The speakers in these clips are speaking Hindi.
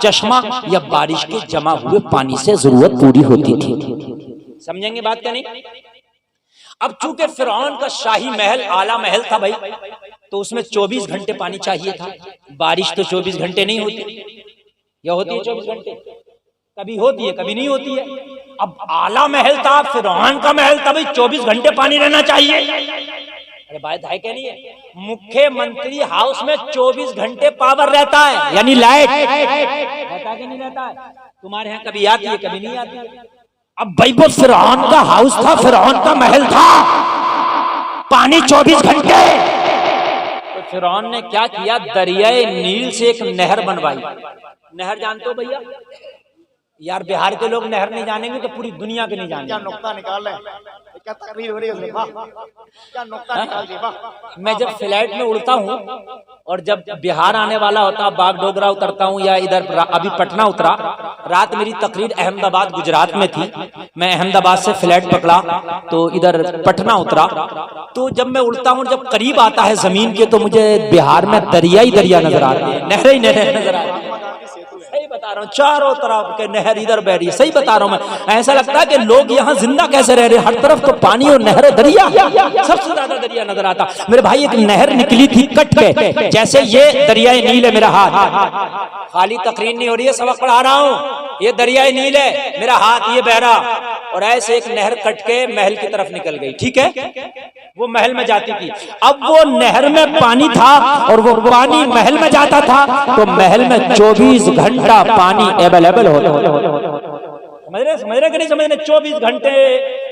चश्मा या बारिश के जमा हुए पानी से जरूरत पूरी होती थी। समझेंगे बात क्या नहीं? अब चूंकि फिरौन का शाही महल आला महल था भाई, तो उसमें 24 घंटे पानी चाहिए था। बारिश तो 24 घंटे नहीं होती, या होती है 24 घंटे? कभी होती है कभी नहीं होती है। अब आला महल था, फिरौन का महल था भाई, 24 घंटे पानी रहना चाहिए। अरे बात है क्या नहीं है? मुख्यमंत्री हाउस में 24 घंटे पावर रहता है, यानी लाइट रहता कि नहीं रहता है? तुम्हारे यहाँ कभी आती है कभी नहीं आती है। अब भाई वो फिरौन का हाउस था, फिरौन का महल था, पानी 24 घंटे। तो फिरौन ने क्या किया, दरियाए नील से एक नहर बनवाई। नहर जानते हो भैया? यार बिहार के लोग नहर नहीं जानेंगे तो पूरी दुनिया के नहीं जानेंगे। क्या नुक्ता निकाल रहे हैं, क्या तकरीर हो रही है, क्या नुक्ता निकाल दिया। मैं जब फ्लाइट में उड़ता हूँ और जब बिहार आने वाला होता, बागडोगरा उतरता हूँ या इधर अभी पटना उतरा, रात मेरी तकरीर अहमदाबाद गुजरात में थी। मैं अहमदाबाद से फ्लाइट पकड़ा तो इधर पटना उतरा। तो जब मैं उड़ता हूँ, जब करीब आता है जमीन के, तो मुझे बिहार में दरिया ही दरिया नजर आती है, नहरें ही नहरें नजर आती है। सही बता रहा हूँ, चारों तरफ के नहर इधर बह रही है। सही बता रहा हूँ मैं। ऐसा लगता है कि लोग यहाँ जिंदा कैसे रह रहे हैं, हर तरफ तो पानी और नहर दरिया, सबसे ज्यादा दरिया नजर आता। मेरे भाई एक नहर निकली थी कट के, जैसे ये दरियाए नील है मेरा हाथ, खाली तकरीर नहीं हो रही है, सबक पढ़ा रहा हूँ। ये दरियाए नील है मेरा हाथ, ये बह रहा, और ऐसे एक नहर कट के महल की तरफ निकल गई। ठीक है, वो महल में जाती थी। अब वो नहर में पानी था और वो पानी महल में जाता था, तो महल में 24 घंटा पानी अवेलेबल होता। समझ रहे कि नहीं समझ रहे? 24 घंटे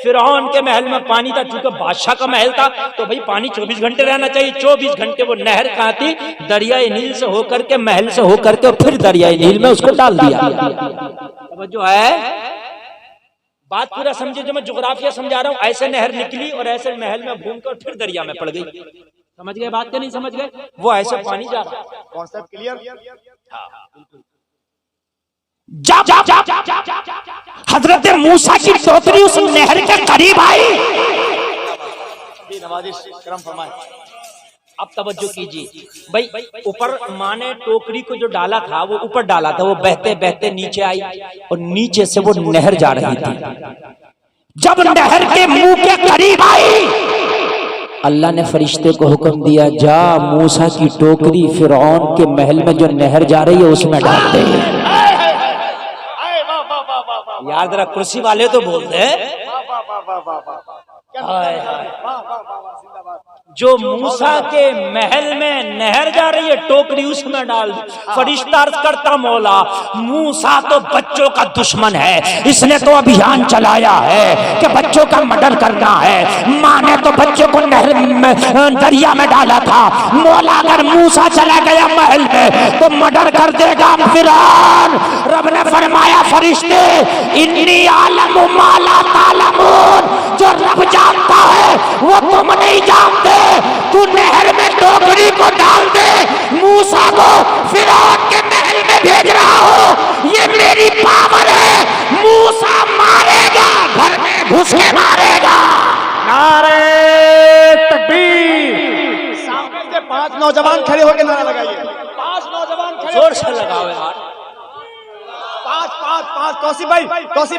फिरौन के महल में पानी था। चूंकि बादशाह का महल था तो भाई पानी 24 घंटे रहना चाहिए। 24 घंटे वो नहर कहाँ थी? दरियाए नील से होकर के, महल से होकर के, फिर दरियाए नील में उसको डाल दिया। जो है बात पूरा समझे, जो मैं ज्योग्राफिया समझा रहा हूँ। ऐसे नहर निकली और ऐसे महल में घूमकर फिर दरिया में पड़ गई। समझ गए बात क्या नहीं समझ गए? वो ऐसे पानी जा रहा। Concept clear? हजरत मूसा की टोकरी उस नहर के करीब आई। नवाजिश करम फरमाए। अब तवज्जो कीजिए भाई, ऊपर माँ ने टोकरी को जो डाला था वो ऊपर डाला था, वो बहते बहते नीचे आई और नीचे से वो नहर जा रही थी। जब नहर के मुंह के करीब आई, अल्लाह ने फरिश्ते को हुक्म दिया, जा मूसा की टोकरी फिरौन के महल में जो नहर जा रही है उसमें डाल दे। यार जरा कुर्सी वाले तो बोल दे। जो मूसा के महल में नहर जा रही है, टोकरी उसमें डाल। फरिश्ता अर्ज करता, मौला मूसा तो बच्चों का दुश्मन है, इसने तो अभियान चलाया है कि बच्चों का मर्डर करना है। माँ ने तो बच्चों को नहर में, दरिया में डाला था। मौला अगर मूसा चला गया महल में तो मर्डर कर देगा फिरौन। रब ने फरमाया, फरिश्ते इन्नी आलमु मा ला तालमून, जो रब जानता है वो तुम नहीं जानते। तू नहर में टोकरी को डाल दे, मूसा को फिरौन के महल में भेज रहा हो, ये मेरी पावर है। मूसा मारेगा, घर में घुस के मारेगा। नारे तकबीर। सामने से 5 नौजवान खड़े होकर नारा लगाइए। 5 नौजवान खड़े, जोर से लगाओ यार। 5 तौसीफ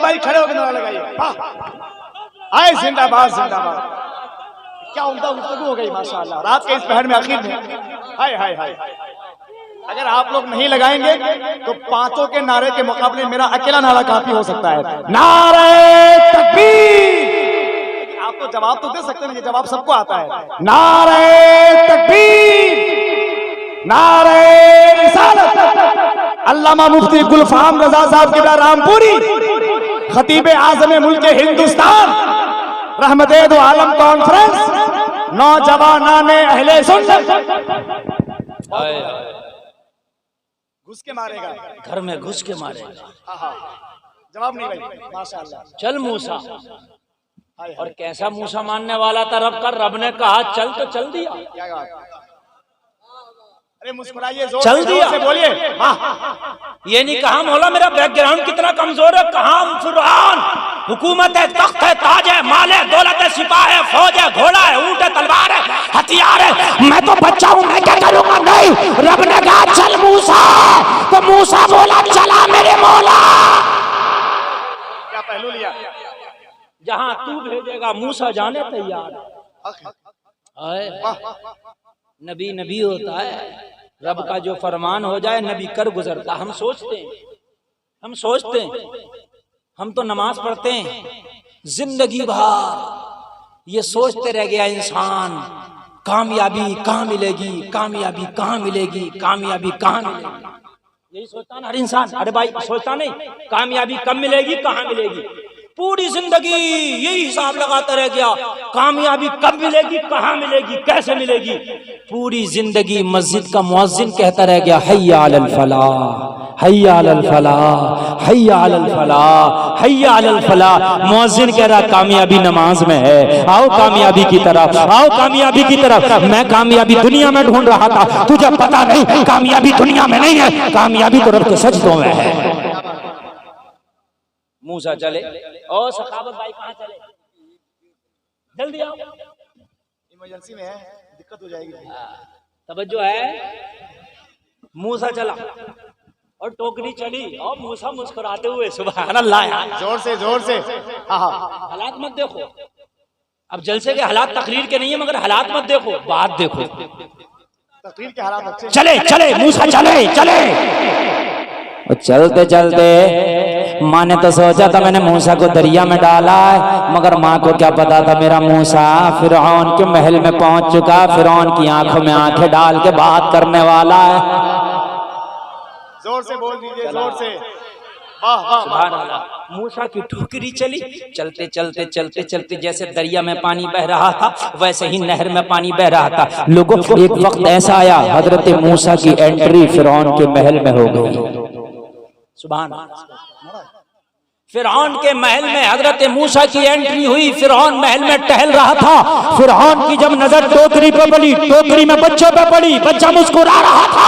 भाई खड़े होकर नारा लगाइए। आए जिंदाबाद जिंदाबाद। क्या उम्दा गुफ्तगू हो गई माशाअल्लाह रात के इस पहर में, आखिर में। हाय हाय हाय। अगर आप लोग नहीं लगाएंगे तो 5 के नारे के मुकाबले मेरा अकेला नारा काफी हो सकता है। नारे तकबीर। आप तो जवाब तो दे सकते हैं, ये जवाब सबको आता है। नारे तकबीर, नारे रिसालत। अल्लामा मुफ्ती गुलफाम रजा साहब की रामपुरी, खतीब आज़म मुल्क हिंदुस्तान, रहमते दो आलम कॉन्फ्रेंस, नौजवानाने अहले सुन्नत। घुस के मारेगा, घर में घुस के मारेगा। जवाब नहीं भाई, माशाअल्लाह। चल मूसा, और कैसा मूसा मानने वाला था रब का? रब ने कहा चल तो चल दिया। क्या कहा? अरे मुस्कुराइए, चल दिया से बोलिए। ये नहीं कहा मौला मेरा बैकग्राउंड कितना कमजोर है, कहा फिरौन हुकूमत है, तख्त है, ताज है, माल है, दौलत है, सिपाह है, फौज है, घोड़ा है, ऊंट है, तलवार है, हथियार है, मैं तो बच्चा हूं, मैं क्या करूंगा? नहीं, रब ने कहा चल मूसा, तो मूसा बोला चला मेरे मौला। क्या पहलू लिया? जहां तू भेजेगा मूसा जाने तैयार। नबी नबी होता है, रब का जो फरमान हो जाए नबी कर गुजरता। हम सोचते हैं हम तो नमाज पढ़ते हैं जिंदगी भर ये सोचते रह गया इंसान कामयाबी कहाँ मिलेगी, कामयाबी कहाँ मिलेगी, कामयाबी कहाँ मिलेगी। यही सोचता ना हर इंसान। अरे भाई सोचता नहीं कामयाबी कब मिलेगी, कहाँ मिलेगी। पूरी जिंदगी यही हिसाब लगाता रह गया कामयाबी कब मिलेगी, कहाँ मिलेगी, कैसे मिलेगी। पूरी जिंदगी मस्जिद का मुअज्जिन कहता रह गया हय्या अलल फलाह, हय्या अलल फलाह, हय्या अलल फलाह, हय्या अलल फलाह। मुअज्जिन कह रहा कामयाबी नमाज में है, आओ कामयाबी की तरफ, आओ कामयाबी की तरफ। मैं कामयाबी दुनिया में ढूंढ रहा था, तुझे पता नहीं कामयाबी दुनिया में नहीं है, कामयाबी तो रब के सजदों में है। मूसा चले और सखावत भाई कहाँ चले, जल्दी आओ, इमरजेंसी में है, दिक्कत हो जाएगी। तवज्जो है। मूसा चला और टोकरी चली और मूसा मुस्कुराते हुए सुभान अल्लाह, जोर से जोर से। हाँ हालात मत देखो, अब जलसे के हालात तकरीर के नहीं है मगर हालात मत देखो, बात देखो। तकरीर के हालात अच्छे। चले चले मूसा चले चले। चलते चलते माँ ने तो सोचा था मैंने मूसा को दरिया में डाला है, मगर माँ को क्या पता था मेरा मूसा फिरौन के महल में पहुंच चुका, फिरौन की आंखों में आंखें डाल के बात करने वाला है। जोर से बोल दीजिए, जोर से। वाह वाह सुभान अल्लाह। मूसा की ठोकरी चली, चलते चलते चलते चलते जैसे दरिया में पानी बह रहा था वैसे ही नहर में पानी बह रहा था। लोगों एक वक्त ऐसा आया हजरत मूसा की एंट्री फिरौन के महल में हो गई। सुभान अल्लाह। फिरौन के महल में हजरत मूसा की एंट्री हुई। फिरौन महल में टहल रहा था। फिरौन की जब नजर टोकरी पे पड़ी, टोकरी में बच्चे पे पड़ी, बच्चा मुस्कुरा रहा था।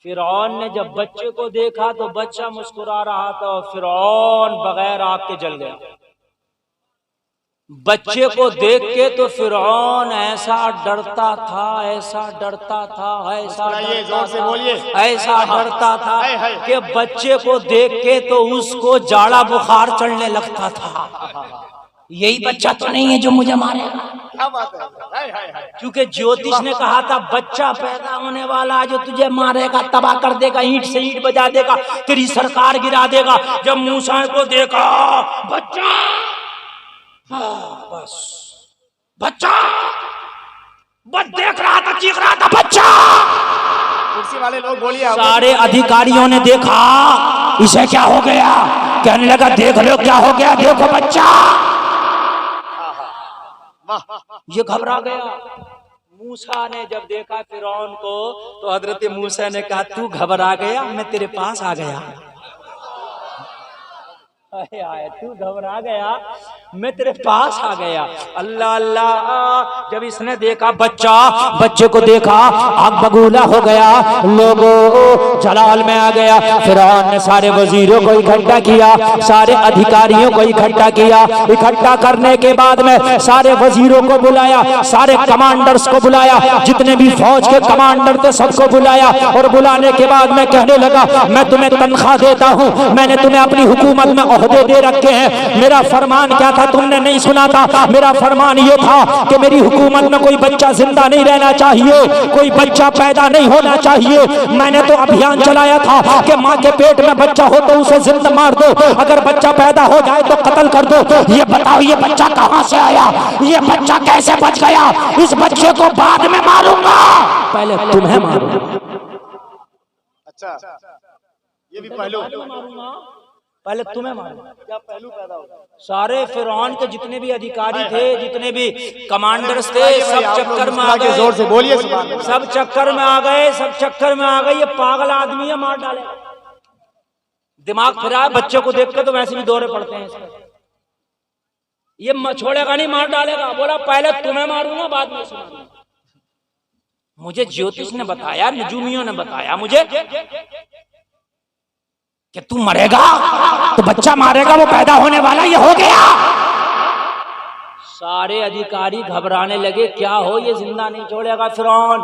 फिरौन ने जब बच्चे को देखा तो बच्चा मुस्कुरा रहा था, फिरौन बगैर आग के जल गया। बच्चे को देख के तो फिरौन ऐसा डरता था, ऐसा डरता था, ऐसा जोर से बोलिए, ऐसा डरता था कि बच्चे को देख के तो उसको जाड़ा बुखार चढ़ने लगता था। यही बच्चा तो नहीं है जो मुझे मारेगा। क्या बात है? हाय हाय हाय। क्योंकि ज्योतिष ने कहा था बच्चा पैदा होने वाला जो तुझे मारेगा, तबाह कर देगा, ईंट से ईंट बजा देगा, तेरी सरकार गिरा देगा। जब मूसा को देखा बच्चा, बस बच्चा बस देख रहा था, चीख रहा था बच्चा। कुर्सी वाले लोग बोलिए। सारे अधिकारियों ने देखा इसे क्या हो गया, कहने लगा देख लो क्या हो गया, देखो बच्चा। ये घबरा गया। मूसा ने जब देखा फिरौन को तो हजरत मूसा ने कहा तू घबरा गया, मैं तेरे पास आ गया। तू घबरा गया, मैं तेरे पास आ गया। अल्लाह अल्लाह। जब इसने देखा बच्चा, बच्चे को देखा आग बगूला हो गया, लोगों जलाल में आ गया। फिरौन ने सारे वजीरों को इकट्ठा किया, सारे अधिकारियों को इकट्ठा किया। इकट्ठा करने के बाद में सारे वजीरों को बुलाया, सारे कमांडर्स को बुलाया, जितने भी फौज के कमांडर थे सबको बुलाया। और बुलाने के बाद में कहने लगा मैं तुम्हें तनख्वाह देता हूँ, मैंने तुम्हें अपनी हुकूमत में ओहदे दे रखे हैं। मेरा फरमान क्या था तुमने नहीं सुना था? मेरा फरमान ये था कि मेरी हुकूमत में कोई बच्चा जिंदा नहीं रहना चाहिए, कोई बच्चा पैदा नहीं होना चाहिए। मैंने तो अभियान चलाया था कि माँ के पेट में बच्चा हो तो उसे जिंदा मार दो, अगर बच्चा पैदा हो जाए तो कत्ल कर दो। ये बताओ ये बच्चा कहाँ से आया, ये बच्चा कैसे बच गया? इस बच्चे को बाद में मारूंगा, पहले तुम्हें मारूंगा। अच्छा, ये भी पहलू। पहले तुम्हें मारूंगा। क्या पहलू पैदा होगा? सारे फिरौन के जितने भी अधिकारी थे, जितने भी कमांडर्स थे, सब चक्कर में आ गए। जोर से बोलिए। सब चक्कर में आ गए, सब चक्कर में आ गए। ये पागल आदमी है, मार डाले। दिमाग फिरा बच्चे को देख के तो वैसे भी दौरे पड़ते हैं इसके। ये छोड़ेगा नहीं, मार डालेगा। बोला पहले तुम्हें मारूंगा बाद में सुनाऊंगा। मुझे ज्योतिष ने बताया, नजूमियों ने बताया मुझे कि तू मरेगा तो बच्चा मारेगा, वो पैदा होने वाला, ये हो गया। सारे अधिकारी घबराने लगे, क्या हो ये जिंदा नहीं छोड़ेगा फिरौन।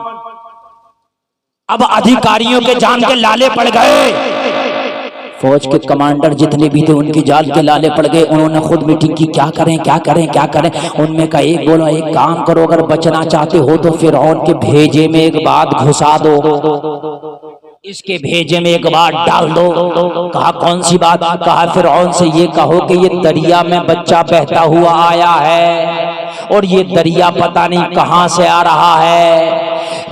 अब अधिकारियों के जान के लाले पड़ गए, फौज के कमांडर जितने भी थे उनकी जान के लाले पड़ गए। उन्होंने खुद मीटिंग की, क्या करें क्या करें क्या करें। उनमें का एक बोला, एक काम करो, अगर बचना चाहते हो तो फिरौन के भेजे में एक बात घुसा दो, इसके भेजे में एक बात डाल दो। कहा कौन सी बात? कहा फिरौन से ये कहो कि ये दरिया में बच्चा बहता हुआ आया है और ये दरिया पता नहीं कहां से आ रहा है।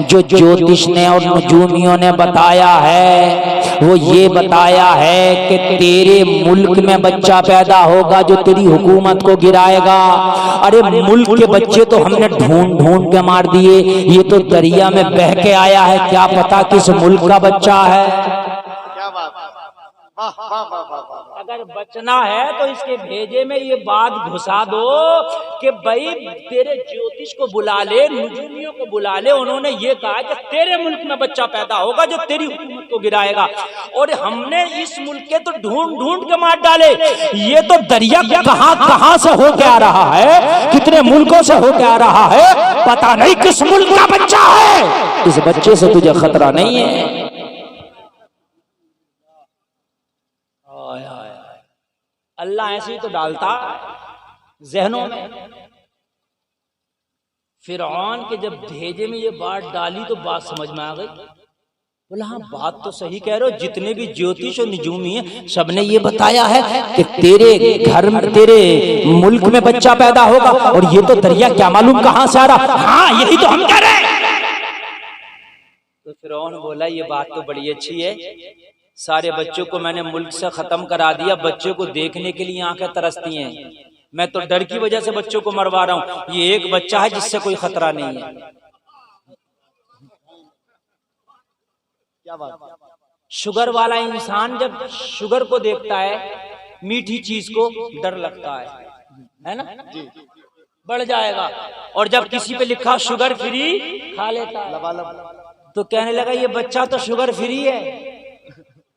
जो ज्योतिष ने और नजूमियों ने बताया है वो ये बताया है कि तेरे मुल्क में बच्चा पैदा होगा जो तेरी हुकूमत को गिराएगा। अरे मुल्क के बच्चे तो हमने ढूंढ ढूंढ के मार दिए, ये तो दरिया में बह के आया है, क्या पता किस मुल्क का बच्चा है। क्या बात, वाह वाह वाह वाह वाह। अगर बचना है तो इसके भेजे में ये बात घुसा दो कि भाई तेरे ज्योतिष को बुला ले, नुजूमियों को बुला ले, उन्होंने ये कहा कि तेरे मुल्क में बच्चा पैदा होगा जो तेरी हुकूमत को गिराएगा। और हमने इस मुल्क के तो ढूंढ ढूंढ के मार डाले, ये तो दरिया कहां कहां से होके आ रहा है, कितने मुल्कों से होके आ रहा है, पता नहीं किस मुल्क का बच्चा है। इस बच्चे से तुझे खतरा नहीं है। अल्लाह ऐसे ही तो डालता जहनों में। फिरौन के जब भेजे में ये बात डाली तो बात समझ में आ गई। बोला हाँ बात तो सही कह रहे हो, जितने भी ज्योतिष और निजूमी हैं सबने ये बताया है कि तेरे घर में तेरे मुल्क में बच्चा पैदा होगा और ये तो दरिया क्या मालूम कहां से आ रहा। हाँ यही तो हम कह रहे हैं। तो फिरौन बोला ये बात तो बड़ी अच्छी है, सारे बच्चों को मैंने मुल्क से खत्म करा दिया, बच्चों को देखने के लिए आंखें तरसती हैं, मैं तो डर की वजह से बच्चों को मरवा रहा हूं। ये एक बच्चा है जिससे कोई खतरा नहीं है। क्या बात। शुगर वाला इंसान जब शुगर को देखता है, मीठी चीज को डर लगता है ना, बढ़ जाएगा। और जब किसी पे लिखा शुगर फ्री खा लेता है, तो कहने लगा ये बच्चा तो शुगर फ्री है,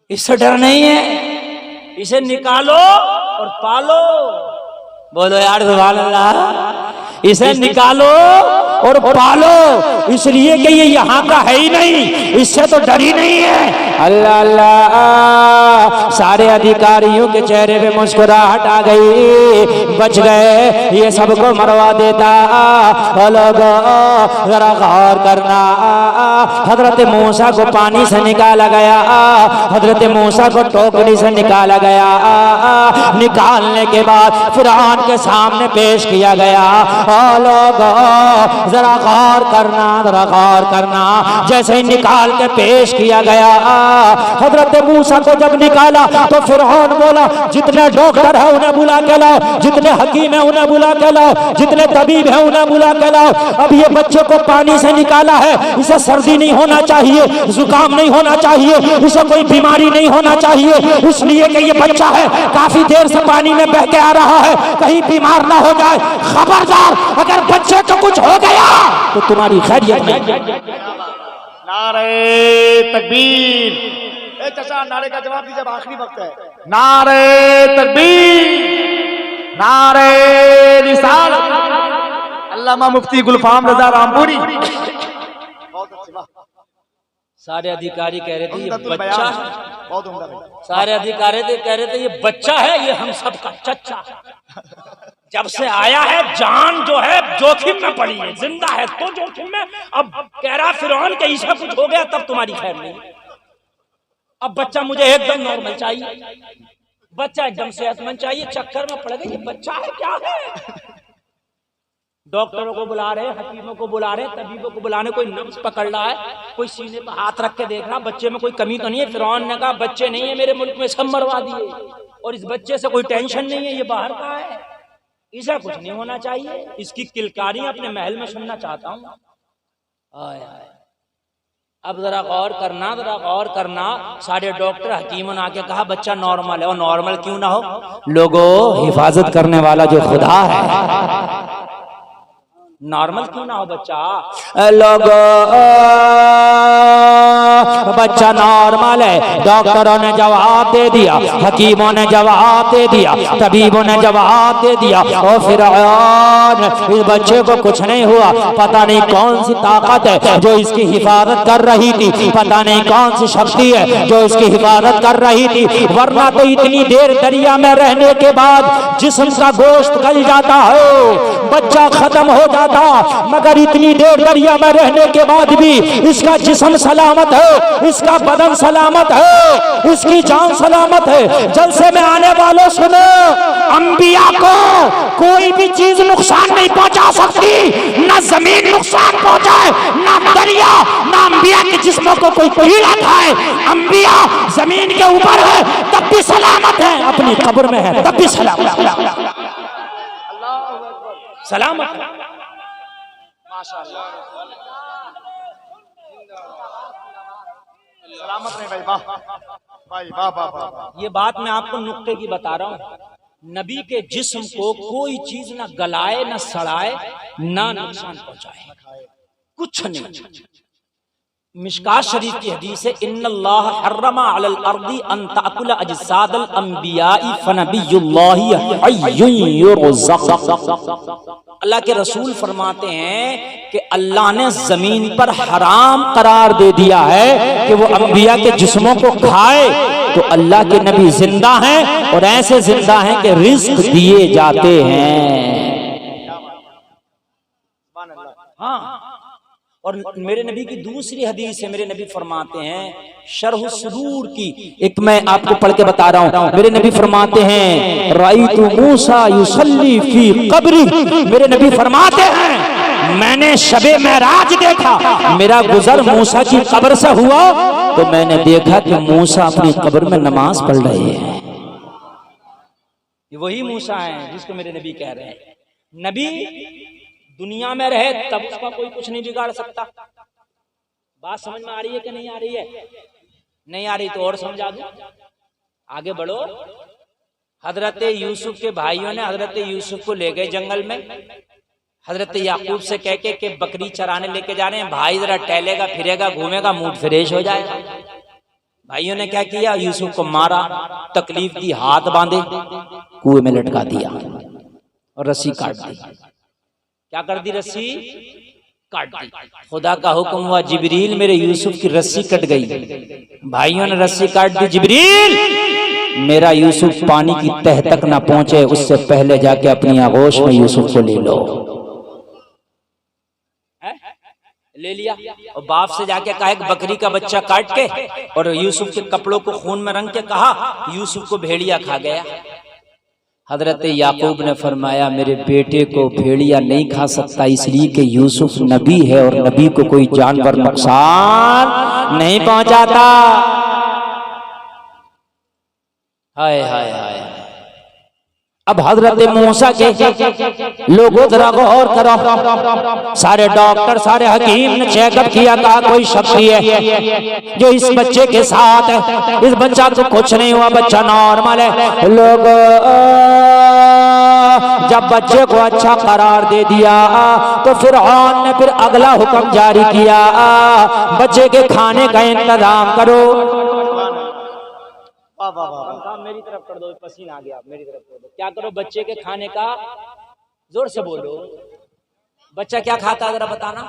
इससे डर नहीं है, इसे निकालो और पालो। बोलो यार सुभान अल्लाह। इसे निकालो और पालो, इसलिए कि ये यहाँ का है ही नहीं, इससे तो डर ही नहीं है। अल्लाह अल्लाह। सारे अधिकारियों के चेहरे पे मुस्कुराहट आ गई, बच गए, ये सबको मरवा देता। लोगों जरा गौर करना, हजरत मूसा को पानी से निकाला गया, हजरत मूसा को टोकरी से निकाला गया, निकालने के बाद फिरौन के सामने पेश किया गया। लोगों जरा गौर करना, जरा गौर करना। जैसे ही निकाल के पेश किया गया, हजरत मूसा को जब निकाला तो फिरौन बोला जितने डॉक्टर है उन्हें बुला के लाओ, जितने हकीम है उन्हें बुला के लाओ, जितने तबीब है उन्हें बुला के लाओ। अब ये बच्चे को पानी से निकाला है, इसे सर्दी नहीं होना चाहिए, जुकाम नहीं होना चाहिए, इसे कोई बीमारी नहीं होना चाहिए, इसलिए कि ये बच्चा है काफी देर से पानी में बह के आ रहा है, कहीं बीमार ना हो जाए। खबरदार अगर बच्चे को कुछ हो गया तो तुम्हारी खैरियत नहीं। नारे तकबीर। ए चाचा नारे का जवाब दीजिए, आखिरी वक्त है। नारे तकबीर, नारे रिसालत। अल्लामा मुफ्ती गुलफाम रजा रामपुरी। बहुत अच्छी बात। सारे अधिकारी कह रहे थे ये बच्चा है, बहुत उम्दा भाई। सारे अधिकारी कह रहे थे ये बच्चा है, ये हम सब का चच्चा। जब से आया है जान जो है जोखिम में पड़ी है, जिंदा है तो जोखिम में। अब कह रहा फिरौन के ऐसा कुछ हो गया तब तुम्हारी खैर नहीं। अब बच्चा मुझे एकदम नॉर्मल चाहिए, बच्चा एकदम सेहतमंद चाहिए। चक्कर में पड़ गई ये बच्चा है क्या है। डॉक्टरों को बुला रहे, हकीमों को बुला रहे, तबीबों को बुलाने, कोई नब्ज पकड़ रहा है, कोई सीने पर हाथ रख के देख रहा बच्चे में कोई कमी तो नहीं है। फिरौन ने कहा बच्चे नहीं है मेरे मुल्क में, सब मरवा दिए, और इस बच्चे से कोई टेंशन नहीं है, ये बाहर का है, इसे कुछ नहीं होना चाहिए। इसकी किलकारी अपने महल में सुनना चाहता हूँ। अब जरा गौर करना, जरा गौर करना। सारे डॉक्टर हकीमों ने आके कहा बच्चा नॉर्मल है। और नॉर्मल क्यों ना हो, लोगों हिफाजत करने वाला जो खुदा है, नॉर्मल क्यों ना हो बच्चा। लोगों बच्चा नॉर्मल है। डॉक्टरों ने जवाब दे दिया, हकीमों ने जवाब दे दिया, तबीबों ने जवाब दे दिया। और फिर इस बच्चे को कुछ नहीं हुआ। पता नहीं कौन सी ताकत है जो इसकी हिफाजत कर रही थी, पता नहीं कौन सी शक्ति है जो इसकी हिफाजत कर रही थी। वरना तो इतनी देर दरिया में रहने के बाद जिस्म का गोश्त गल जाता है, बच्चा खत्म हो जाता, मगर इतनी देर दरिया में रहने के बाद भी इसका जिस्म सलामत है, इसका बदन सलामत है, इसकी जान सलामत है। जलसे में आने वालों सुनो, अंबिया को कोई भी चीज नुकसान नहीं पहुंचा सकती, ना जमीन नुकसान पहुंचाए, ना दरिया, ना अंबिया के जिस्मों को कोई कीड़ा खाए। अंबिया जमीन के ऊपर है तब भी सलामत है, अपनी कब्र में है तब भी सलामत सलामत। माशाअल्लाह, सलामत नहीं भाई, वाह भाई, वाह वाह वाह। ये बात मैं आपको नुक्ते की बता रहा हूँ। नबी के जिस्म को कोई चीज ना गलाए, ना सड़ाए, ना नुकसान पहुंचाए, कुछ नहीं। मिशकात शरीफ की हदीस है, इन्नल्लाह हर्रमा अलल अर्दी अन ताकुल अजसादल अंबियाई फनबियुल्लाहि हय्युन युरज़क़। अल्लाह के रसूल फरमाते हैं कि अल्लाह ने जमीन पर हराम करार दे दिया है कि वो अंबिया के जिस्मों को खाए। तो अल्लाह के नबी जिंदा हैं और ऐसे जिंदा हैं कि रिस्क दिए जाते हैं। हाँ, और मेरे नबी की दूसरी हदीस है, मेरे नबी फरमाते हैं शरह सुदूर की, एक मैं आपको पढ़ के बता रहा हूँ। मेरे नबी फरमाते हैं राइतु मूसा युसल्ली फी कब्री। मेरे नबी फरमाते हैं मैंने शबे मेराज देखा, मेरा गुजर मूसा की कब्र से हुआ तो मैंने देखा कि मूसा अपनी कब्र में नमाज पढ़ रहे हैं। वही मूसा है जिसको मेरे नबी कह रहे हैं। नबी दुनिया में रहे तब उसका कोई कुछ नहीं बिगाड़ सकता। बात समझ में आ रही है कि नहीं आ रही है? नहीं आ रही तो और समझा दूं, आगे बढ़ो। हजरत यूसुफ के भाइयों ने हजरत यूसुफ को ले गए जंगल में, हजरत याकूब से कह के बकरी चराने लेके जा रहे हैं। भाई जरा टहलेगा फिरेगा घूमेगा मूड फ्रेश हो जाएगा। भाइयों ने क्या किया, यूसुफ को मारा, तकलीफ दी, हाथ बांधे, कुएं में लटका दिया और रस्सी काट दी। क्या कर दी? रस्सी काट दी। खुदा का हुक्म हुआ, जिब्रील मेरे यूसुफ की रस्सी कट गई। भाइयों ने रस्सी काट दी, जिब्रील मेरा यूसुफ पानी की तह तक ना पहुंचे उससे पहले जाके अपनी आगोश में यूसुफ को ले लो। ले लिया और बाप से जाके कहा एक बकरी का बच्चा काट के और यूसुफ के कपड़ों को खून में रंग के कहा यूसुफ को भेड़िया खा गया। हजरत याकूब ने फरमाया मेरे बेटे को भेड़िया नहीं खा सकता इसलिए कि यूसुफ नबी है और नबी को कोई जानवर नुकसान नहीं पहुंचाता। हाय हाय हाय। अब हजरत मूसा के लोगों जरा गौर करो, सारे डॉक्टर सारे हकीम ने चेकअप किया, कहा कोई शक्ति है जो इस बच्चे के साथ है, इस बच्चा को कुछ नहीं हुआ, बच्चा नॉर्मल है। लोग जब बच्चे को अच्छा करार दे दिया तो फिरौन ने फिर अगला हुक्म जारी किया, बच्चे के खाने का इंतजाम करो। मेरी तरफ कर दो, पसीना आ गया, मेरी तरफ कर दो। क्या करो? बच्चे के खाने का, जोर से बोलो, बच्चा क्या खाता है जरा बताना।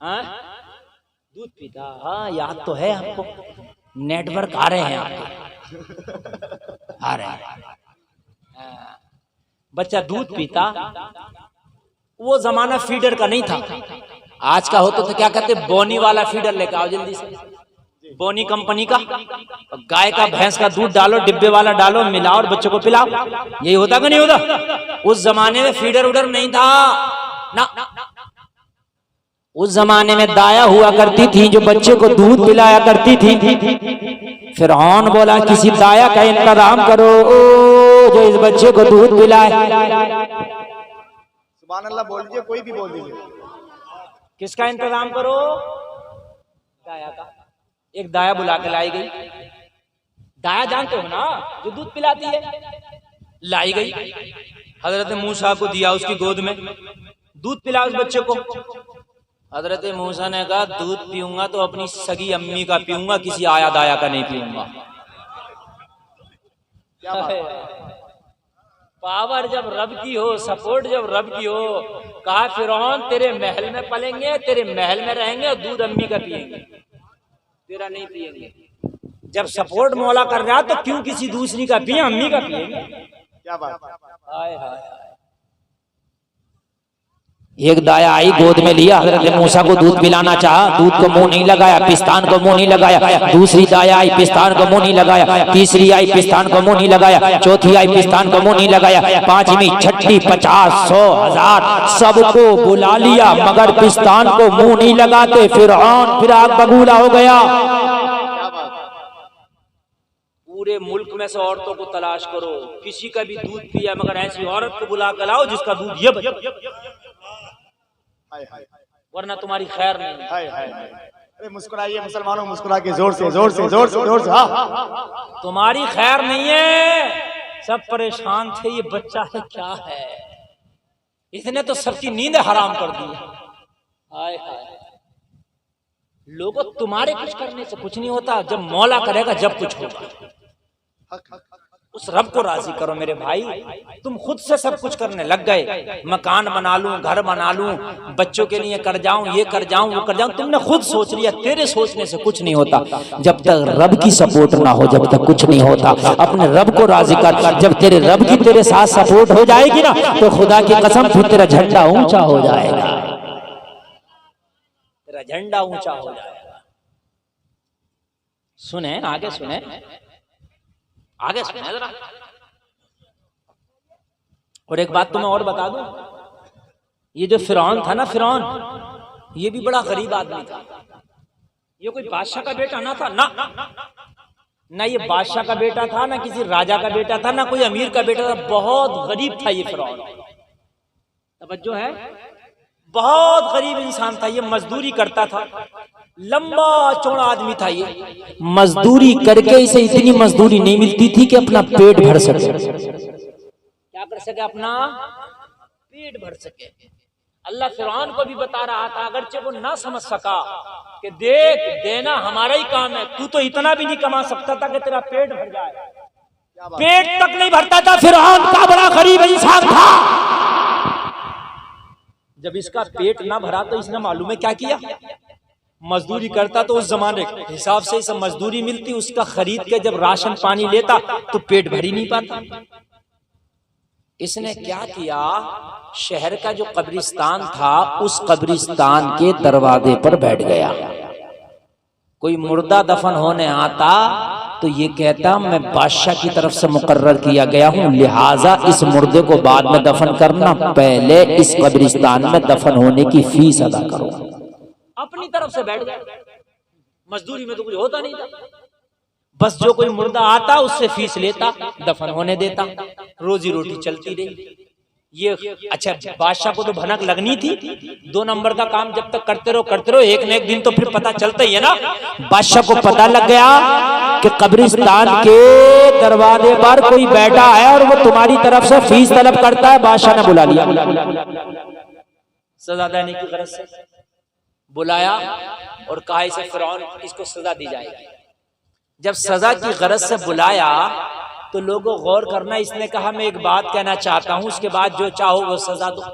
हाँ? दूध पीता। हाँ याद तो है आपको, नेटवर्क आ रहे हैं आपके, आ रहे हैं। बच्चा दूध पीता। वो जमाना फीडर का नहीं था, आज का होता तो क्या कहते, बोनी वाला फीडर लेकर आओ जल्दी से, बोनी कंपनी का। गाय का भैंस का दूध डालो, डिब्बे वाला डालो, मिलाओ और बच्चों को पिलाओ। यही होता कि नहीं होता? उस जमाने में फीडर उडर नहीं था ना। उस जमाने में दाया हुआ करती थी जो बच्चे को दूध पिलाया करती थी। फिरौन बोला किसी दाया का इंतजाम करो जो इस बच्चे को दूध पिलाए। सुभान अल्लाह बोल दीजिए, कोई भी बोल दीजिए। किसका इंतजाम करो? दाया का। एक दाया बुला के लाई गई। दाया जानते हो ना, जो दूध पिलाती है। लाई गई, हजरत मूसा को दिया, उसकी गोद में दूध पिला उस बच्चे को। हजरत मूसा ने कहा दूध पीऊंगा तो अपनी सगी अम्मी का पीऊंगा, किसी आया दाया का नहीं पीऊंगा। क्या बात है? पावर जब रब की हो, सपोर्ट जब रब की हो, कहा फिरौन तेरे महल में पलेंगे, तेरे महल में रहेंगे और दूध अम्मी का पिएंगे, तेरा नहीं पिएंगे। जब सपोर्ट मौला कर रहा तो क्यों किसी दूसरी का पिए, अम्मी का पिएंगे। क्या बात है? हाय हाय। एक दाया आई, गोद में लिया, हजरत मूसा को दूध पिलाना चाहा, दूध को मुंह नहीं लगाया, पिस्तान को मुंह नहीं लगाया। दूसरी दाया आई, पिस्तान को मुंह नहीं लगाया। तीसरी आई, पिस्तान को मुंह नहीं लगाया। चौथी आई, पिस्तान को मुंह नहीं लगाया। पांचवी, छठी, 50, 100, 1000 सबको बुला लिया, मगर पिस्तान को मुंह नहीं लगाते। फिरौन फिर आग बबूला हो गया। पूरे मुल्क में से औरतों को तलाश करो, किसी का भी दूध पिया, मगर ऐसी औरत को बुला कर लाओ जिसका दूध ये हाय हाय वरना तुम्हारी खैर नहीं। हाय हाय। अरे मुस्कुराइए मुसलमानों, मुस्कुरा के जोर से जोर से जोर से जोर से। हाँ, तुम्हारी खैर नहीं है। सब परेशान थे, ये बच्चा है क्या है, इसने तो सबकी नींद हराम कर दी। हाय हाय। लोगों, तुम्हारे कुछ करने से कुछ नहीं होता, जब मौला करेगा जब कुछ होगा। उस रब को राजी करो मेरे भाई। तुम खुद से सब कुछ करने लग गए, मकान बना लूं, घर बना लूं, बच्चों के लिए कर जाऊं, ये कर जाऊं, वो कर जाऊं, तुमने खुद सोच लिया। तेरे सोचने से कुछ नहीं होता। जब तक रब की सपोर्ट ना हो, जब तक कुछ नहीं होता। अपने रब को राजी कर। जब तेरे रब की तेरे साथ सपोर्ट हो जाएगी ना, तो खुदा की कसम फिर तेरा झंडा ऊंचा हो जाएगा, तेरा झंडा ऊंचा हो जाएगा। सुने आगे, सुने आगे, सुने जरा। और एक बात तो मैं और बता दूं, ये जो फिरौन था ना, फिरौन ये भी बड़ा गरीब आदमी था। ये कोई बादशाह का बेटा ना था, ना ये बादशाह का बेटा था, ना किसी राजा का बेटा था, ना कोई अमीर का बेटा था। बहुत गरीब था ये फिरौन। तवज्जो है, बहुत गरीब इंसान था। ये मजदूरी करता था, लंबा चौड़ा आदमी था। ये मजदूरी करके इसे इतनी मजदूरी नहीं मिलती थी कि अपना पेट भर सके। क्या कर सके, अपना पेट भर सके। अल्लाह फिरौन को भी बता रहा था, अगरचे वो ना समझ सका कि देख देना हमारा ही काम है, तू तो इतना भी नहीं कमा सकता था कि तेरा पेट भर जाए। पेट तक नहीं भरता था। फिरौन का बड़ा गरीब इंसान था। जब इसका पेट ना भरा तो इसने मालूम है क्या किया, मजदूरी करता। तो उस जमाने के हिसाब से इसे मजदूरी मिलती, उसका खरीद के जब राशन पानी लेता तो पेट भर ही नहीं पाता। इसने क्या किया, शहर का जो कब्रिस्तान था उस कब्रिस्तान के दरवाजे पर बैठ गया। कोई मुर्दा दफन होने आता तो ये कहता मैं बादशाह की तरफ से मुकर्रर किया गया हूं, लिहाजा इस मुर्दे को बाद में दफन करना, पहले इस कब्रिस्तान में दफन होने की फीस अदा करो। अपनी तरफ से बैठ गया। मजदूरी में तो कुछ होता नहीं था, बस जो कोई मुर्दा आता उससे फीस लेता, दफन होने देता, रोजी रोटी चलती रही। ये अच्छा, बादशाह को तो भनक लगनी थी। 2 नंबर का काम जब तक करते रहो एक न एक दिन तो फिर पता चलता ही है ना। बादशाह को पता लग गया कि कब्रिस्तान के दरवाजे पर कोई बैठा है और वो तुम्हारी तरफ से फीस तलब करता है। बादशाह ने बुला लिया, सजा देने की गरज से बुलाया और कहा इसे फिरौन, इसको सजा दी जाएगी। जब सजा की गरज से बुलाया तो लोगों गौर करना, इसने कहा मैं एक बात कहना चाहता हूं, उसके बाद जो चाहो वो सजा दो।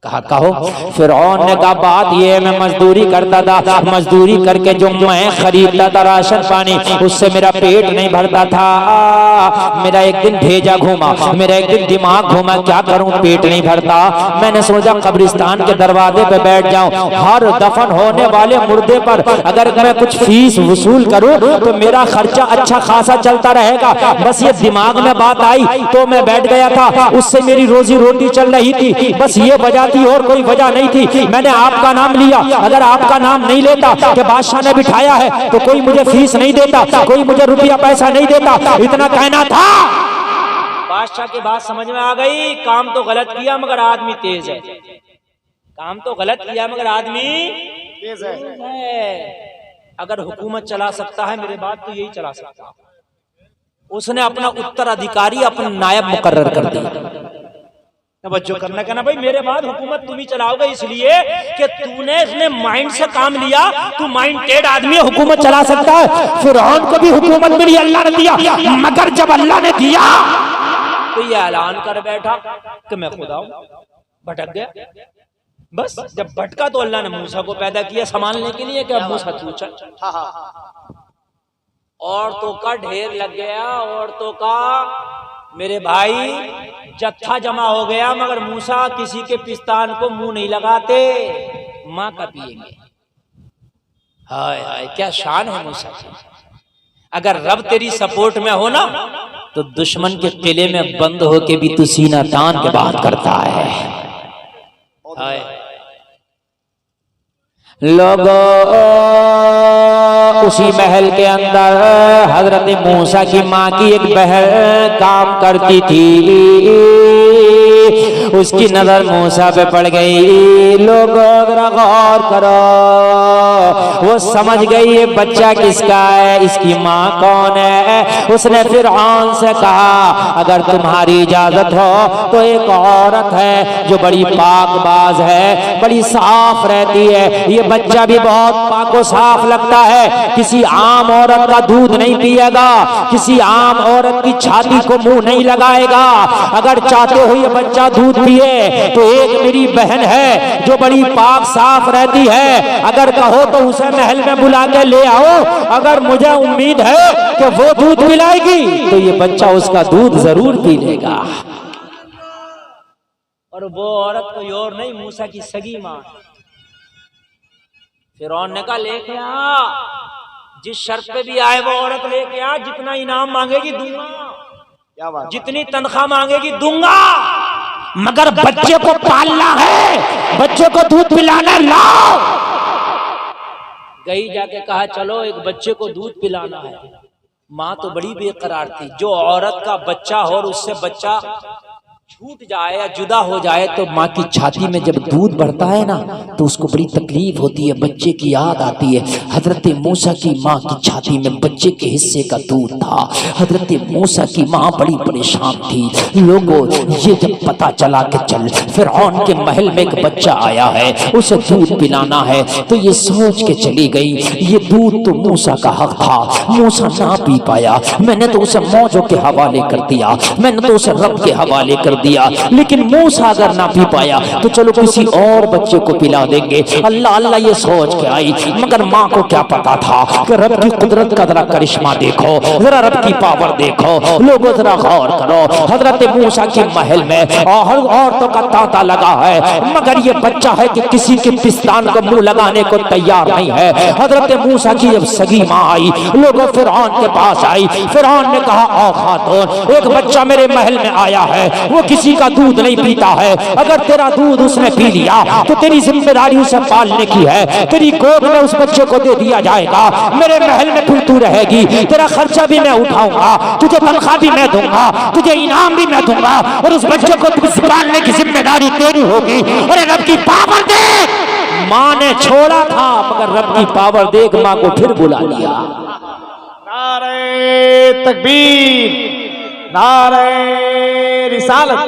कहा कहो। फिरौन ने कहा बात ये, मैं मजदूरी करता था, मजदूरी करके जो मैं खरीदता था राशन पानी, उससे मेरा पेट नहीं भरता था। मेरा एक दिन भेजा घूमा, मेरा एक दिन दिमाग घूमा, क्या करूं पेट नहीं भरता। मैंने सोचा कब्रिस्तान के दरवाजे पे बैठ जाऊं, हर दफन होने वाले मुर्दे पर अगर मैं कुछ फीस वसूल करूं तो मेरा खर्चा अच्छा खासा चलता रहेगा। बस ये दिमाग में बात आई तो मैं बैठ गया था, उससे मेरी रोजी रोटी चल रही थी, बस ये वजह थी और कोई वजह नहीं थी। मैंने आपका नाम लिया, अगर आपका नाम नहीं लेता कि बादशाह ने बिठाया है तो कोई मुझे फीस नहीं देता, कोई मुझे रुपया पैसा नहीं देता, इतना कहना था। बादशाह की बात समझ में आ गई, काम तो गलत किया मगर आदमी तेज है। काम तो गलत किया मगर आदमी तेज है। अगर हुकूमत चला सकता है मेरे बात तो यही चला सकता है। उसने अपना उत्तराधिकारी, अपना नायब मुकर्रर कर दिया। तवज्जो करना, कहना भाई मेरे बाद हुकूमत तुम ही चलाओगे, इसलिए कि तूने इसने माइंड से काम लिया, तू माइंडेड आदमी हुकूमत चला सकता है। फिरौन को भी हुकूमत मिली, अल्लाह ने दिया, मगर जब अल्लाह ने दिया तो ये ऐलान कर बैठा कि मैं खुदा हूं, भटक गया। बस जब भटका तो अल्लाह ने मूसा को पैदा किया संभालने के लिए कि अब मूसा तू चल। औरतों का ढेर लग गया, औरतों का मेरे भाई जत्था जमा हो गया, मगर मूसा किसी के पिस्तान को मुंह नहीं लगाते, माँ का पिएंगे। हाय हाय क्या शान है मूसा की। अगर रब तेरी सपोर्ट में हो ना तो दुश्मन के किले में बंद होके भी तू सीना तान के बात करता है। हाय लोगों उसी महल के अंदर हजरत मूसा की माँ की एक बहन काम करती थी, उसकी नजर मूसा पे पड़ गई। लोगों जरा गौर करो, वो समझ गई ये बच्चा किसका है, इसकी माँ कौन है। उसने फिरौन से कहा अगर तुम्हारी इजाजत हो तो एक औरत है जो बड़ी पाकबाज है, बड़ी साफ रहती है, ये बच्चा भी बहुत पाको साफ लगता है, किसी आम औरत का दूध नहीं पिएगा, किसी आम औरत की छाती को मुंह नहीं लगाएगा। अगर चाहते हो ये बच्चा दूध पिए तो एक मेरी बहन है जो बड़ी पाक साफ रहती है, अगर कहो तो उसे महल में बुला के ले आओ, अगर मुझे उम्मीद है कि वो दूध पिलाएगी तो ये बच्चा उसका दूध जरूर पी लेगा। और वो औरत कोई और नहीं, मूसा की सगी माँ। फिरौन ने कहा लेके आ, जिस शर्त पे भी आए वो औरत लेके आ, जितना इनाम मांगेगी दूंगा, क्या बात, जितनी तनख्वाह मांगेगी दूंगा, मगर बच्चे को पालना है, बच्चे को दूध पिलाना, लाओ। गई जाके कहा चलो एक बच्चे को दूध पिलाना है। माँ तो बड़ी बेकरार थी, जो औरत का बच्चा हो और उससे बच्चा छूट जाए या जुदा हो जाए तो माँ की छाती में जब दूध बढ़ता है ना तो उसको बड़ी तकलीफ होती है, बच्चे की याद आती है। हजरत मूसा की माँ की छाती में बच्चे के हिस्से का दूध था। हजरत मूसा की माँ बड़ी परेशान थी। लोगों ये जब पता चला कि चल फिरौन के महल में एक बच्चा आया है, उसे दूध पिलाना है, तो ये सोच के चली गई ये दूध तो मूसा का हक था, मूसा ना पी पाया, मैंने तो उसे मौजों के हवाले कर दिया, मैंने तो उसे रब के हवाले कर दिया। लेकिन मूसा अगर ना पी पाया तो चलो किसी और बच्चे को पिला देंगे। अल्लाह अल्लाह ये सोच के आई, मगर माँ को क्या पता था कि रब की कुदरत का जरा करिश्मा देखो, जरा रब की पावर देखो। लोगों जरा गौर करो, हजरत मूसा के महल में और औरतों का तांता लगा है, मगर ये बच्चा है कि किसी के पिस्तान को मुंह लगाने को तैयार नहीं है। हजरत मूसा की जब सगी माँ आई, लोगों फिरौन के पास आई, फिरौन ने कहा ओ खातून, एक बच्चा मेरे महल में आया है, वो किसी का दूध नहीं पीता है, अगर तेरा दूध उसने पी लिया तो तेरी जिम्मेदारी उसे पालने की है, तेरी गोद में उस बच्चे को दे दिया जाएगा, मेरे महल में फिर तू रहेगी, तेरा खर्चा भी मैं उठाऊंगा, तुझे तनख्वाह भी मैं दूंगा, तुझे इनाम भी मैं दूंगा, और उस बच्चे को पालने की जिम्मेदारी तेरी होगी। और रब की पावर देख, माँ ने छोड़ा था मगर रब की पावर देख माँ को फिर बुला लिया। नारे तकबीर, नारे रिसालत।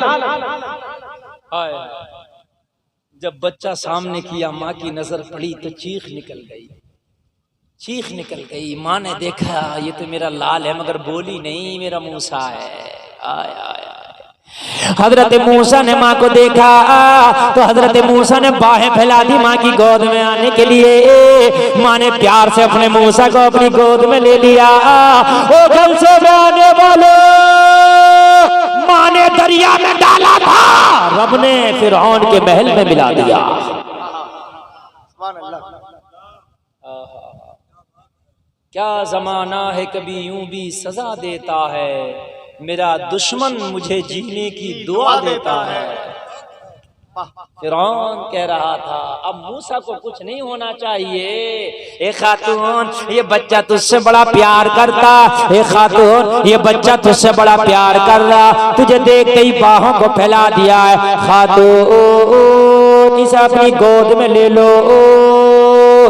जब बच्चा सामने किया, माँ की नजर पड़ी तो चीख निकल गई, चीख निकल गई। माँ ने देखा ये तो मेरा लाल है, मगर बोली नहीं मेरा मूसा है। आय आय हजरत मूसा ने माँ को देखा तो हजरत मूसा ने बाहें फैला दी माँ की गोद में आने के लिए। माँ ने प्यार से अपने मूसा को अपनी गोद में ले लिया। ओ घर से आने वाले, माँ ने दरिया में डाला था, रब ने फिरौन के महल में मिला दिया। क्या जमाना है कभी यूं भी सजा देता है, मेरा दुश्मन मुझे जीने की दुआ देता है। फिरौन कह रहा था अब मूसा को कुछ नहीं होना चाहिए। ए खातून ये बच्चा तुझसे बड़ा प्यार करता, ए खातून ये बच्चा तुझसे बड़ा प्यार कर रहा, तुझे देखते ही बाहों को फैला दिया है। खातून इसे अपनी गोद में ले लो।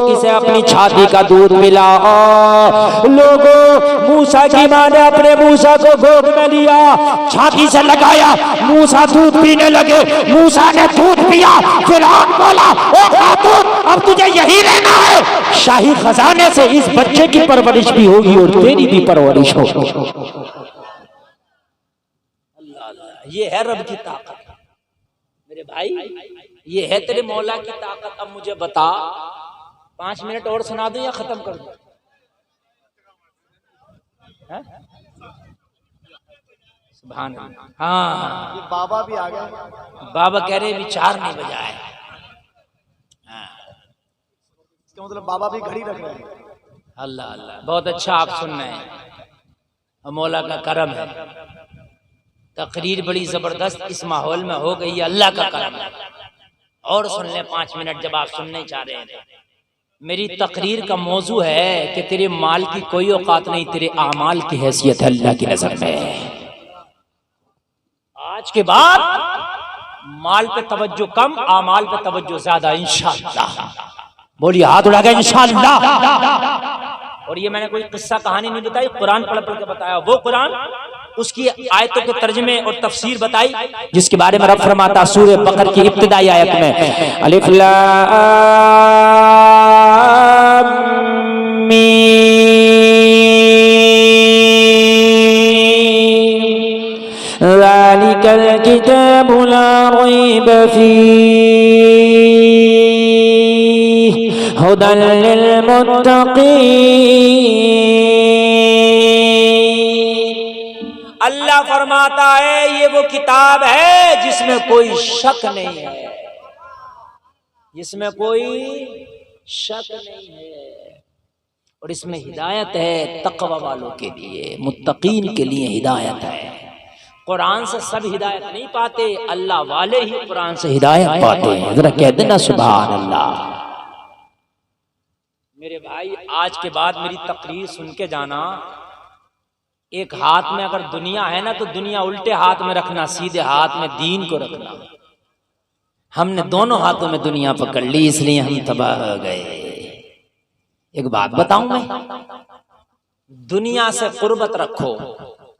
इसे अपनी छाती का दूध पिलाओ। लोगों, मूसा की मां ने अपने मूसा को गोद में लिया, छाती से लगाया, मूसा दूध पीने लगे। मूसा ने दूध पिया, फिरौन बोला, ओ खातून, अब तुझे यही रहना है। शाही खजाने से इस बच्चे की परवरिश भी होगी और तेरी भी परवरिश होगी। ये है रब की ताकत मेरे भाई, ये है तेरे मौला की ताकत। अब मुझे बता, 5 मिनट और सुना दूं या खत्म कर दूं? सुभान अल्लाह। हाँ, ये बाबा भी आ गए। बाबा कह रहे विचार नहीं बजाए। इसका मतलब बाबा भी घड़ी रख रहे हैं। अल्लाह अल्लाह, बहुत अच्छा आप सुन रहे हैं, और मौला का करम है। तकरीर बड़ी जबरदस्त इस माहौल में हो गई, अल्लाह का करम है। और सुन लें 5 मिनट जब आप सुनने चाह रहे हैं। मेरी तकरीर का मौजू है कि तेरे माल की कोई औकात नहीं, तेरे आमाल की हैसियत है अल्लाह की नजर में। आज के बाद माल पे तवज्जो कम, आमाल पे तवज्जो ज्यादा, इंशाअल्लाह। बोलिए हाथ उठा के इंशाअल्लाह। और ये मैंने कोई किस्सा कहानी नहीं बताई, कुरान पढ़ पढ़ के बताया। वो कुरान, उसकी आयतों के तर्जमे और तफसीर बताई, जिसके बारे में रब फरमाता सूरह बकर की इब्तिदाई आयत में, अलिफ लाम मीम ज़ालिकल किताबु ला रैब फीह हुदल लिल मुत्तक़ीन। अल्लाह फरमाता है ये वो किताब है जिसमें कोई शक नहीं है, जिसमें कोई शक नहीं है, और इसमें हिदायत है तक़वा वालों के लिए, मुत्तकीन के लिए हिदायत है। कुरान से सब हिदायत नहीं पाते, अल्लाह वाले ही कुरान से हिदायत पाते हैं। जरा कह देना सुभान अल्लाह। मेरे भाई, आज के बाद मेरी तकरीर सुन के जाना। एक हाथ में अगर दुनिया है ना, तो दुनिया उल्टे हाथ में रखना, सीधे हाथ में दीन को रखना। हमने दोनों हाथों में दुनिया पकड़ ली, इसलिए हम तबाह हो गए। एक बात बताऊं मैं, दुनिया से कुर्बत रखो,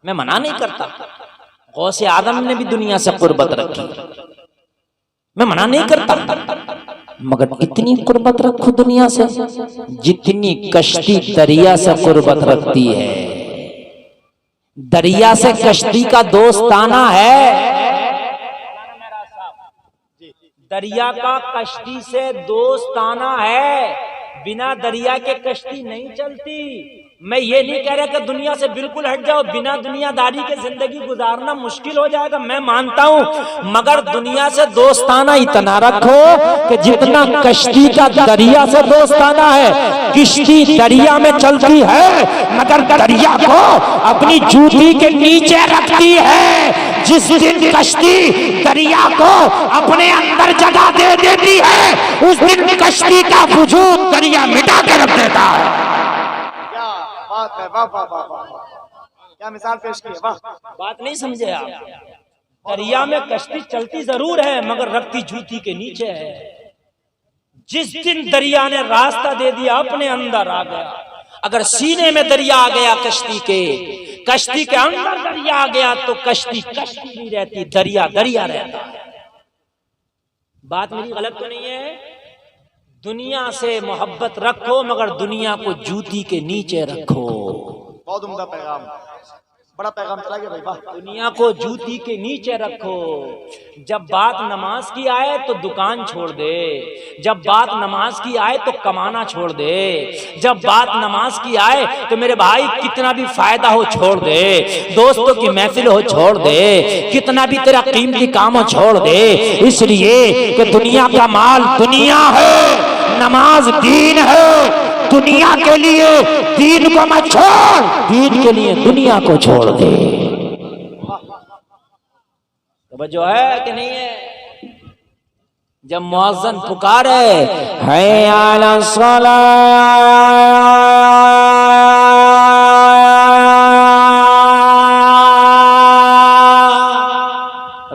मैं मना नहीं करता। गौसे आदम ने भी दुनिया से कुर्बत रखी, मैं मना नहीं करता, मगर इतनी कुर्बत रखो दुनिया से जितनी कश्ती दरिया से कुर्बत रखती है। दरिया से कश्ती का दोस्ताना है, दरिया का कश्ती से दोस्ताना है, बिना दरिया के कश्ती नहीं चलती। मैं ये नहीं कह रहा कि दुनिया से बिल्कुल हट जाओ, बिना दुनियादारी के जिंदगी गुजारना मुश्किल हो जाएगा, मैं मानता हूँ, मगर दुनिया से दोस्ताना इतना रखो कि जितना कश्ती का दरिया से दोस्ताना है। किश्ती दरिया में चलती है मगर दरिया को अपनी जूती के नीचे रखती है। जिस दिन कश्ती दरिया को अपने अंदर जगह दे देती है, उस दिन कश्ती का वजूद दरिया मिटा के रख देता है। बात है, वाह वाह वाह वाह, क्या मिसाल पेश की है, वाह। बात नहीं समझे आप? दरिया में कश्ती चलती जरूर है मगर रखती जूती के नीचे है। जिस दिन दरिया ने रास्ता दे दिया, अपने अंदर आ गया, अगर सीने में दरिया आ गया कश्ती के अंदर दरिया आ गया, तो कश्ती कश्ती नहीं रहती, दरिया दरिया रहता है। बात मेरी गलत तो नहीं है? दुनिया से मोहब्बत रखो मगर दुनिया को जूती के नीचे रखो। बहुत उम्दा पैगाम, बड़ा पैगाम चला गया भाई, वाह। दुनिया को जूती के नीचे रखो। जब बात नमाज की आए तो दुकान छोड़ दे, जब बात नमाज की आए तो कमाना छोड़ दे, जब बात नमाज की आए तो मेरे भाई कितना भी फायदा हो छोड़ दे, दोस्तों की महफिल हो छोड़ दे, कितना भी तेरा कीमती काम हो छोड़ दे, इसलिए कि दुनिया का माल दुनिया है, नमाज दीन है। दुनिया के लिए दीन को मत छोड़, दीन के लिए दुनिया को छोड़ दे। तो जो है कि नहीं है? जब मुअज्जिन पुकारे है अला सलाह,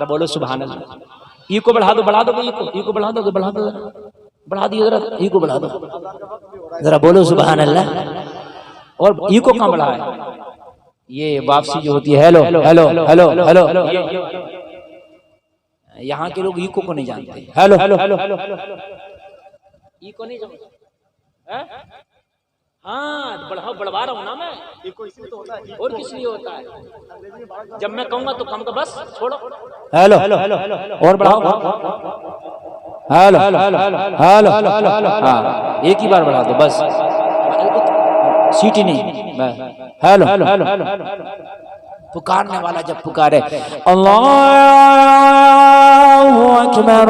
बोलो सुभान अल्लाह। ई को बढ़ा दो, बढ़ा दो, ई को बढ़ा दो, बढ़ा दो, बढ़ा दियो जरा, ई को बढ़ा दो जरा, बोलो सुभान अल्लाह। और ई को कहाँ बढ़ा है? ये वापसी जो होती है, हेलो हेलो हेलो हेलो, यहाँ के लोग ईको को नहीं जानते। Hello hello hello hello, eco नहीं जानते। हाँ बढ़ाओ, बढ़वा रहा हूँ ना मैं, और किस लिए होता है? जब मैं कहूंगा तो कम का, बस छोड़ो। हेलो हेलो हेलो, और बढ़ाओ, हेलो हेलो हेलो, हाँ एक ही बार बढ़ा दो बस, सीटी नहीं। हेलो हेलो हेलो, पुकारने वाला जब पुकारे अल्लाहु अकबर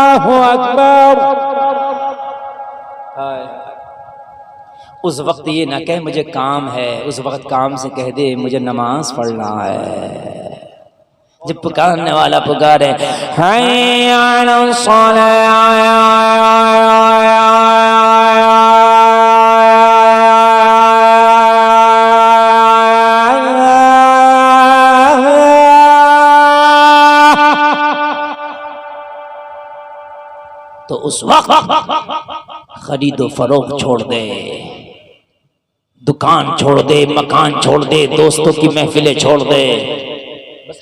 अल्लाहु अकबर, उस वक्त ये ना कहे मुझे काम है, उस वक्त काम से कह दे मुझे नमाज पढ़ना है। जब पुकारने वाला पुकारे हैया अला तो उस वक्त खरीदो फरोख्त छोड़ दे, दुकान छोड़ दे, मकान छोड़ दे, दोस्तों की महफिलें छोड़ दे, बस